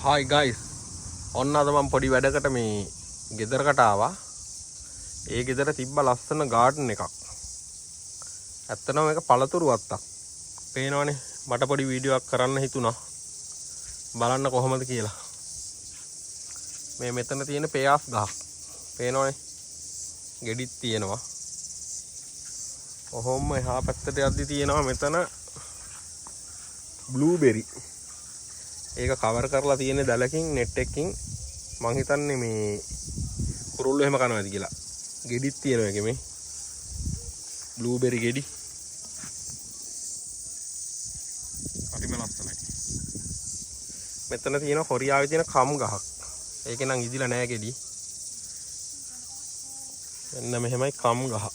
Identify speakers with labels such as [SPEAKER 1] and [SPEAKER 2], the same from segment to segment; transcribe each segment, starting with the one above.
[SPEAKER 1] Hi guys. ඔන්න අද මම පොඩි වැඩකට මේ ගෙදරකට ආවා. ඒ ගෙදර තිබ්බ ලස්සන ගාඩන් එකක්. ඇත්තටම මේක පළතුරු වත්තක්. පේනවනේ. මට පොඩි වීඩියෝ එකක් කරන්න හිතුණා. බලන්න කොහොමද කියලා. මේ මෙතන තියෙන පෙයාස් ගහක්. පේනවනේ. ගෙඩිත් තියෙනවා. ඔහොම එහා පැත්තට යද්දි තියෙනවා මෙතන බ්ලූබෙරි. ඒක කවර් කරලා තියෙන්නේ දැලකින් net එකකින් මං හිතන්නේ මේ කුරුල්ලෝ එහෙම කනවාද කියලා. ගෙඩිත් තියෙනවා ඒකේ මේ බ්ලූබෙරි ගෙඩි. හරිම ලස්සනයි. මෙතන තියෙන කොරියාවේ තියෙන කම් ගහක්. ඒකේ නම් ඉදිලා නැහැ ගෙඩි. මෙන්න මෙහෙමයි කම් ගහ.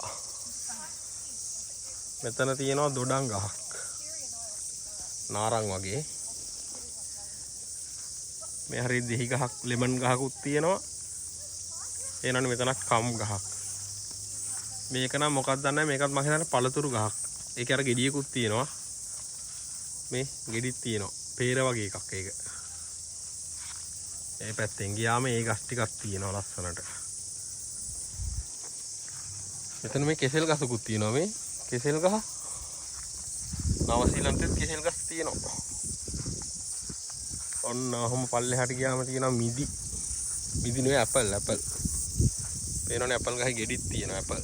[SPEAKER 1] මෙතන තියෙනවා දොඩම් ගහක්. නාරං වගේ. මේ හරිය දෙහි ගහක් ලෙමන් ගහකුත් තියෙනවා. එනවනේ මෙතනක් කම් ගහක්. මේක නම් මොකක්ද දන්නේ නැහැ. මේකත් මම හිතන්නේ පළතුරු ගහක්. ඒකේ අර ගෙඩියකුත් තියෙනවා. මේ ගෙඩිත් තියෙනවා. peera වගේ එකක් ඒක. මේ පැත්තෙන් ගියාම ඒ ගස් ටිකක් තියෙනවා ලස්සනට. මෙතන මේ කෙසෙල් ගසකුත් තියෙනවා මේ. කෙසෙල් ගහ. නව ශ්‍රීලන්තෙත් කෙසෙල් ගස් තියෙනවා. ඔන්න ඔහොම පල්ලෙහාට ගියාම තියෙනවා මිදි. මිදි නෙවෙයි ඇපල්. පේනවනේ ඇපල් ගහේ ගෙඩිත් තියෙනවා ඇපල්.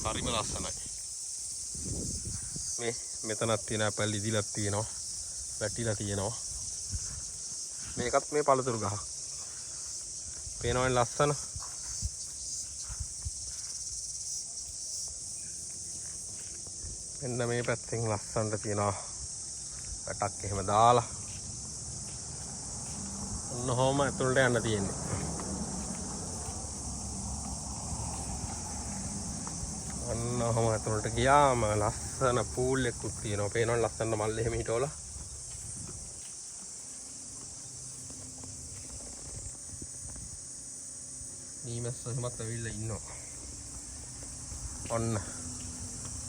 [SPEAKER 1] හරිම ලස්සනයි. මේ මෙතනක් තියෙන ඇපල් ඉදිලක් තියෙනවා. වැටිලා තියෙනවා. මේකත් මේ පළතුරු ගහ. පේනවනේ ලස්සන. මෙන්න මේ පැත්තෙන් ලස්සනට තියෙනවා. වැටක් එහෙම දාලා. ඔන්න ඔහොම ඇතුළට යන්න තියෙන්නේ. ඔන්න ඔහොම ඇතුළට ගියාම ලස්සන පූල් එකකුත් තියෙනවා. පේනවනේ ලස්සන මල් එහෙම හිටවලා. මීමැස්සෝ එහෙමත් ඇවිල්ලා ඉන්නවා. ඔන්න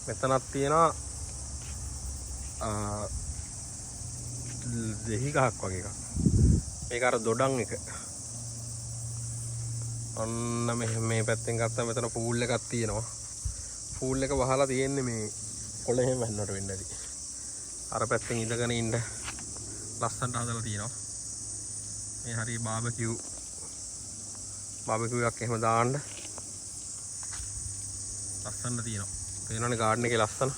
[SPEAKER 1] මෙතනක් තියෙනවා දෙහි ගහක් වගේ එකක්. මේක අර දොඩම් එක. ඔන්න මේ පැත්තෙන් ගත්තා මෙතන පූල් එකක් තියෙනවා. පූල් එක වහලා තියෙන්නේ මේ කොළ එහෙම වැන්නට වෙන්න ඇති. අර පැත්තෙන් ඉඳගෙන ඉන්න ලස්සනට හදලා තියෙනවා. මේ හරිය බාබකියු එකක් එහෙම දාන්න ලස්සනට තියෙනවා. පේනවනේ ගාඩන් එකේ ලස්සන.